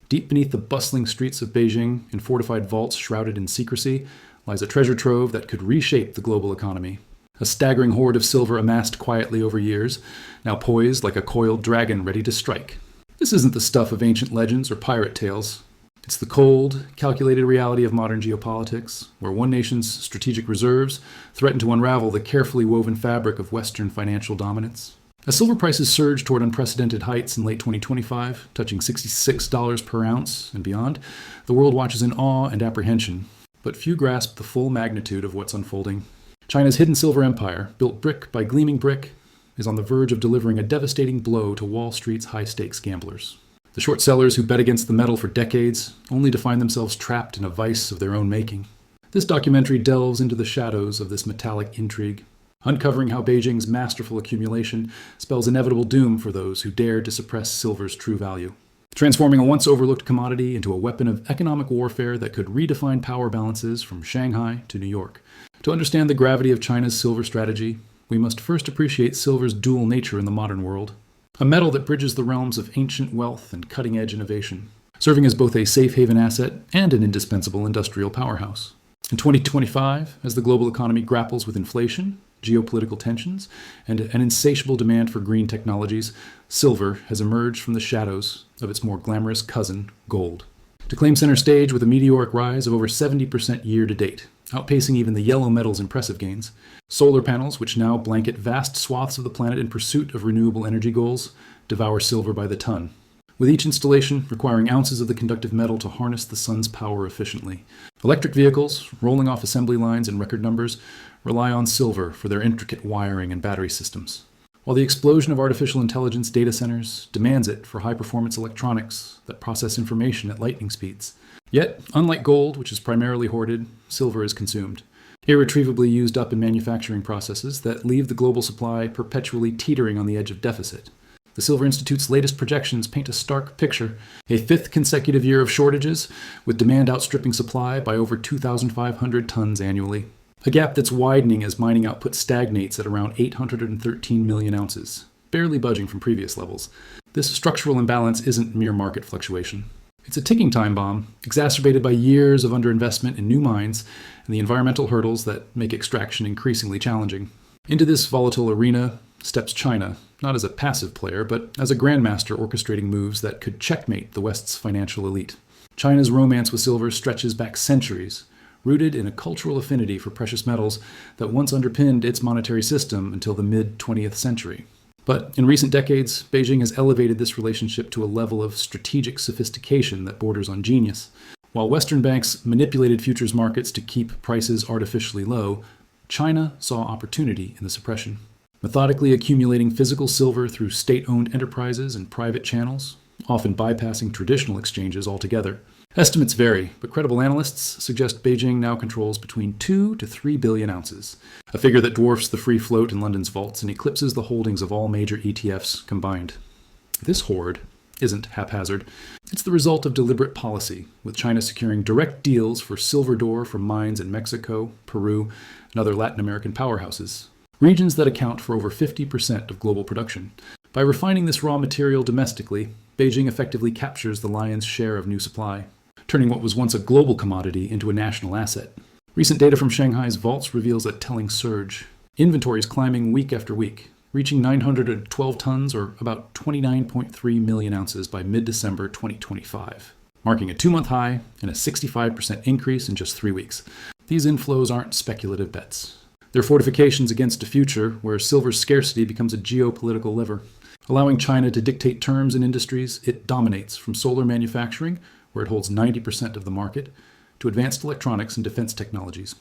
Deep beneath the bustling streets of Beijing, in fortified vaults shrouded in secrecy, lies a treasure trove that could reshape the global economy. A staggering hoard of silver amassed quietly over years, now poised like a coiled dragon ready to strike. This isn't the stuff of ancient legends or pirate tales. It's the cold, calculated reality of modern geopolitics, where one nation's strategic reserves threaten to unravel the carefully woven fabric of Western financial dominance. As silver prices surged toward unprecedented heights in late 2025, touching $66 per ounce and beyond, the world watches in awe and apprehension. But few grasp the full magnitude of what's unfolding. China's hidden silver empire, built brick by gleaming brick, is on the verge of delivering a devastating blow to Wall Street's high-stakes gamblers. The short sellers who bet against the metal for decades, only to find themselves trapped in a vice of their own making. This documentary delves into the shadows of this metallic intrigue, uncovering how Beijing's masterful accumulation spells inevitable doom for those who dare to suppress silver's true value, transforming a once-overlooked commodity into a weapon of economic warfare that could redefine power balances from Shanghai to New York. To understand the gravity of China's silver strategy, we must first appreciate silver's dual nature in the modern world, a metal that bridges the realms of ancient wealth and cutting-edge innovation, serving as both a safe haven asset and an indispensable industrial powerhouse. In 2025, as the global economy grapples with inflation, geopolitical tensions, and an insatiable demand for green technologies, silver has emerged from the shadows of its more glamorous cousin, gold, to claim center stage with a meteoric rise of over 70% year to date, outpacing even the yellow metal's impressive gains. Solar panels, which now blanket vast swaths of the planet in pursuit of renewable energy goals, devour silver by the ton, with each installation requiring ounces of the conductive metal to harness the sun's power efficiently. Electric vehicles, rolling off assembly lines in record numbers, rely on silver for their intricate wiring and battery systems, while the explosion of artificial intelligence data centers demands it for high-performance electronics that process information at lightning speeds. Yet, unlike gold, which is primarily hoarded, silver is consumed, irretrievably used up in manufacturing processes that leave the global supply perpetually teetering on the edge of deficit. The Silver Institute's latest projections paint a stark picture: a fifth consecutive year of shortages, with demand outstripping supply by over 2,500 tons annually. A gap that's widening as mining output stagnates at around 813 million ounces, barely budging from previous levels. This structural imbalance isn't mere market fluctuation. It's a ticking time bomb, exacerbated by years of underinvestment in new mines and the environmental hurdles that make extraction increasingly challenging. Into this volatile arena steps China, not as a passive player, but as a grandmaster orchestrating moves that could checkmate the West's financial elite. China's romance with silver stretches back centuries, rooted in a cultural affinity for precious metals that once underpinned its monetary system until the mid-20th century. But in recent decades, Beijing has elevated this relationship to a level of strategic sophistication that borders on genius. While Western banks manipulated futures markets to keep prices artificially low, China saw opportunity in the suppression, methodically accumulating physical silver through state-owned enterprises and private channels, often bypassing traditional exchanges altogether. Estimates vary, but credible analysts suggest Beijing now controls between 2 to 3 billion ounces, a figure that dwarfs the free float in London's vaults and eclipses the holdings of all major ETFs combined. This hoard isn't haphazard. It's the result of deliberate policy, with China securing direct deals for silver ore from mines in Mexico, Peru, and other Latin American powerhouses, regions that account for over 50% of global production. By refining this raw material domestically, Beijing effectively captures the lion's share of new supply, turning what was once a global commodity into a national asset. Recent data from Shanghai's vaults reveals a telling surge. Inventories climbing week after week, reaching 912 tons, or about 29.3 million ounces by mid-December 2025, marking a 2-month high and a 65% increase in just 3 weeks. These inflows aren't speculative bets. They're fortifications against a future where silver's scarcity becomes a geopolitical lever, allowing China to dictate terms in industries it dominates, from solar manufacturing, where it holds 90% of the market, to advanced electronics and defense technologies.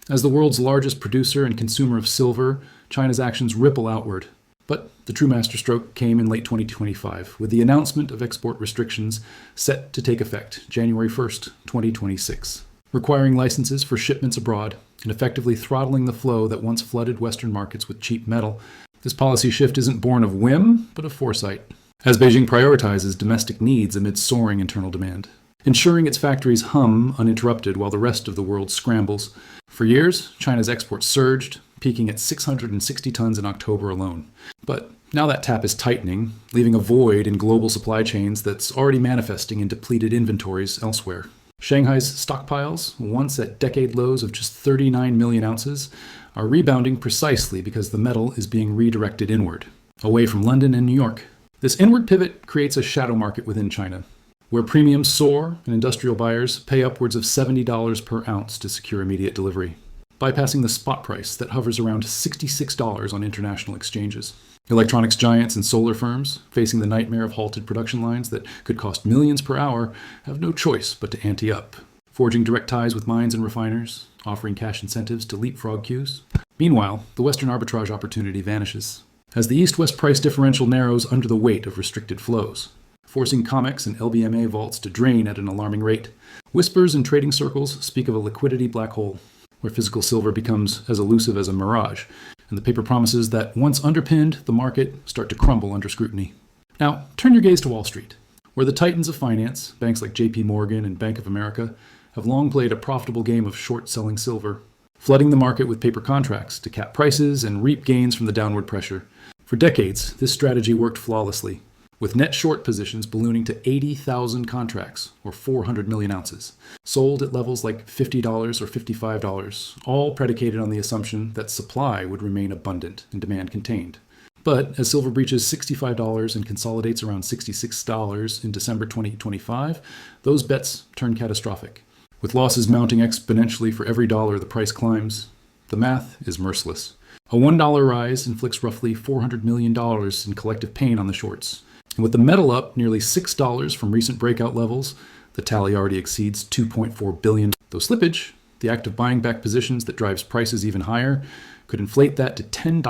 As the world's largest producer and consumer of silver, China's actions ripple outward. But the true masterstroke came in late 2025, with the announcement of export restrictions set to take effect January 1st, 2026, requiring licenses for shipments abroad and effectively throttling the flow that once flooded Western markets with cheap metal. This policy shift isn't born of whim, but of foresight, as Beijing prioritizes domestic needs amid soaring internal demand, ensuring its factories hum uninterrupted while the rest of the world scrambles. For years, China's exports surged, peaking at 660 tons in October alone. But Now that tap is tightening, leaving a void in global supply chains that's already manifesting in depleted inventories elsewhere. Shanghai's stockpiles, once at decade lows of just 39 million ounces, are rebounding precisely because the metal is being redirected inward, away from London and New York. This inward pivot creates a shadow market within China, where premiums soar and industrial buyers pay upwards of $70 per ounce to secure immediate delivery, bypassing the spot price that hovers around $66 on international exchanges. Electronics giants and solar firms, facing the nightmare of halted production lines that could cost millions per hour, have no choice but to ante up, forging direct ties with mines and refiners, offering cash incentives to leapfrog queues. Meanwhile, the Western arbitrage opportunity vanishes, as the East-West price differential narrows under the weight of restricted flows, forcing COMEX and LBMA vaults to drain at an alarming rate. Whispers in trading circles speak of a liquidity black hole, where physical silver becomes as elusive as a mirage, and the paper promises that once underpinned, the market start to crumble under scrutiny. Now, turn your gaze to Wall Street, where the titans of finance, banks like JP Morgan and Bank of America, have long played a profitable game of short-selling silver, flooding the market with paper contracts to cap prices and reap gains from the downward pressure. For decades, this strategy worked flawlessly, with net short positions ballooning to 80,000 contracts, or 400 million ounces, sold at levels like $50 or $55, all predicated on the assumption that supply would remain abundant and demand contained. But as silver breaches $65 and consolidates around $66 in December 2025, those bets turn catastrophic. With losses mounting exponentially for every dollar the price climbs, the math is merciless. A $1 rise inflicts roughly $400 million in collective pain on the shorts. And with the metal up nearly $6 from recent breakout levels, the tally already exceeds $2.4 billion. Though slippage, the act of buying back positions that drives prices even higher, could inflate that to $10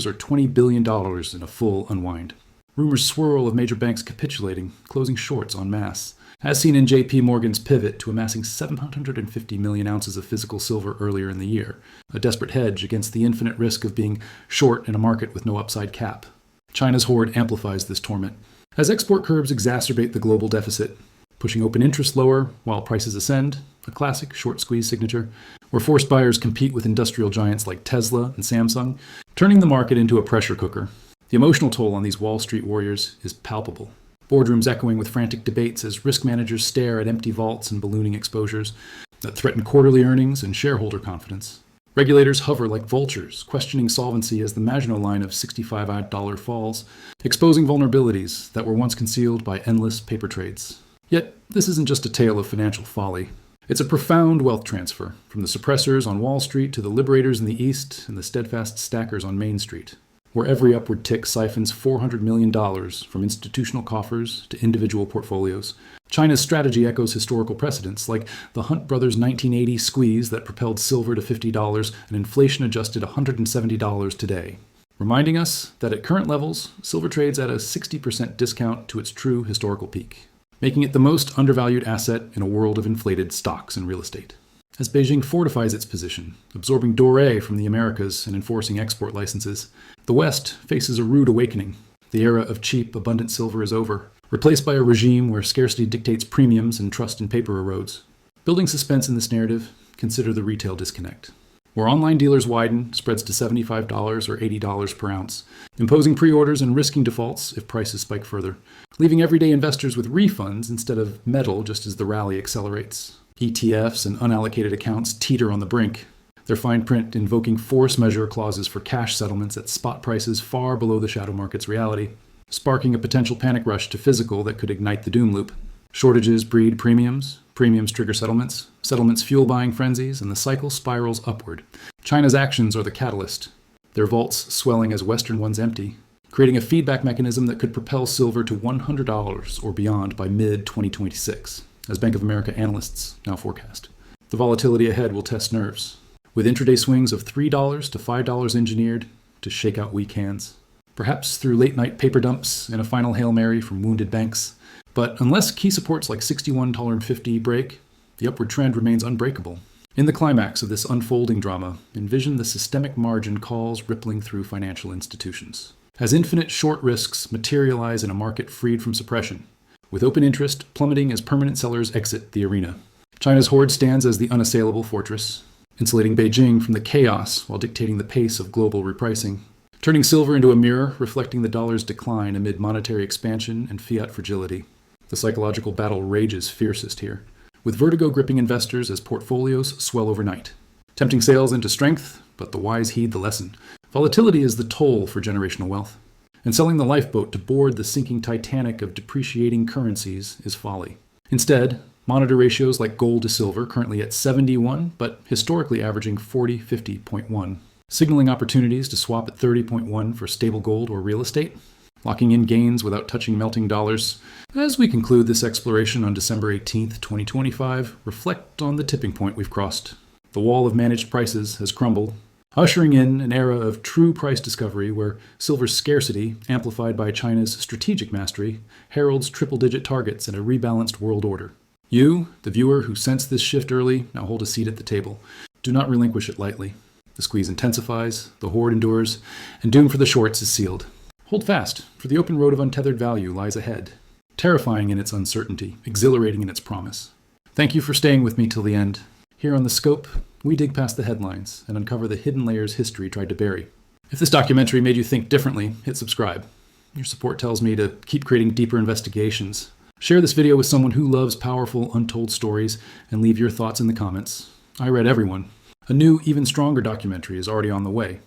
or $20 billion in a full unwind. Rumors swirl of major banks capitulating, closing shorts en masse, as seen in JP Morgan's pivot to amassing 750 million ounces of physical silver earlier in the year, a desperate hedge against the infinite risk of being short in a market with no upside cap. China's hoard amplifies this torment, as export curbs exacerbate the global deficit, pushing open interest lower while prices ascend, a classic short squeeze signature, where forced buyers compete with industrial giants like Tesla and Samsung, turning the market into a pressure cooker. The emotional toll on these Wall Street warriors is palpable. Boardrooms echoing with frantic debates as risk managers stare at empty vaults and ballooning exposures that threaten quarterly earnings and shareholder confidence. Regulators hover like vultures, questioning solvency as the Maginot line of $65 falls, exposing vulnerabilities that were once concealed by endless paper trades. Yet, this isn't just a tale of financial folly. It's a profound wealth transfer, from the suppressors on Wall Street to the liberators in the East and the steadfast stackers on Main Street, where every upward tick siphons $400 million from institutional coffers to individual portfolios. China's strategy echoes historical precedents, like the Hunt brothers' 1980 squeeze that propelled silver to $50 and inflation-adjusted $170 today, reminding us that at current levels, silver trades at a 60% discount to its true historical peak, making it the most undervalued asset in a world of inflated stocks and real estate. As Beijing fortifies its position, absorbing doré from the Americas and enforcing export licenses, the West faces a rude awakening. The era of cheap, abundant silver is over, replaced by a regime where scarcity dictates premiums and trust in paper erodes. Building suspense in this narrative, consider the retail disconnect, where online dealers widen spreads to $75 or $80 per ounce, imposing pre-orders and risking defaults if prices spike further, leaving everyday investors with refunds instead of metal just as the rally accelerates. ETFs and unallocated accounts teeter on the brink, their fine print invoking force majeure clauses for cash settlements at spot prices far below the shadow market's reality, sparking a potential panic rush to physical that could ignite the doom loop. Shortages breed premiums, premiums trigger settlements, settlements fuel buying frenzies, and the cycle spirals upward. China's actions are the catalyst, their vaults swelling as Western ones empty, creating a feedback mechanism that could propel silver to $100 or beyond by mid-2026. As Bank of America analysts now forecast. The volatility ahead will test nerves, with intraday swings of $3 to $5 engineered to shake out weak hands. Perhaps through late-night paper dumps and a final Hail Mary from wounded banks. But unless key supports like $61.50 break, the upward trend remains unbreakable. In the climax of this unfolding drama, envision the systemic margin calls rippling through financial institutions, as infinite short risks materialize in a market freed from suppression, with open interest plummeting as permanent sellers exit the arena. China's hoard stands as the unassailable fortress, insulating Beijing from the chaos while dictating the pace of global repricing. turning silver into a mirror reflecting the dollar's decline amid monetary expansion and fiat fragility. The psychological battle rages fiercest here, with vertigo gripping investors as portfolios swell overnight. Tempting sales into strength, but the wise heed the lesson. Volatility is the toll for generational wealth, and selling the lifeboat to board the sinking Titanic of depreciating currencies is folly. Instead, monitor ratios like gold to silver, currently at 71, but historically averaging 40-50.1, signaling opportunities to swap at 30.1 for stable gold or real estate, locking in gains without touching melting dollars. As we conclude this exploration on December 18th, 2025, reflect on the tipping point we've crossed. The wall of managed prices has crumbled, ushering in an era of true price discovery where silver's scarcity, amplified by China's strategic mastery, heralds triple-digit targets and a rebalanced world order. You, the viewer who sensed this shift early, now hold a seat at the table. Do not relinquish it lightly. The squeeze intensifies, the hoard endures, and doom for the shorts is sealed. Hold fast, for the open road of untethered value lies ahead, terrifying in its uncertainty, exhilarating in its promise. Thank you for staying with me till the end. Here on The Scope, we dig past the headlines and uncover the hidden layers history tried to bury. If this documentary made you think differently, hit subscribe. Your support tells me to keep creating deeper investigations. Share this video with someone who loves powerful, untold stories, and leave your thoughts in the comments. I read everyone. A new, even stronger documentary is already on the way.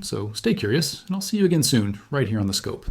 So stay curious, and I'll see you again soon, right here on The Scope.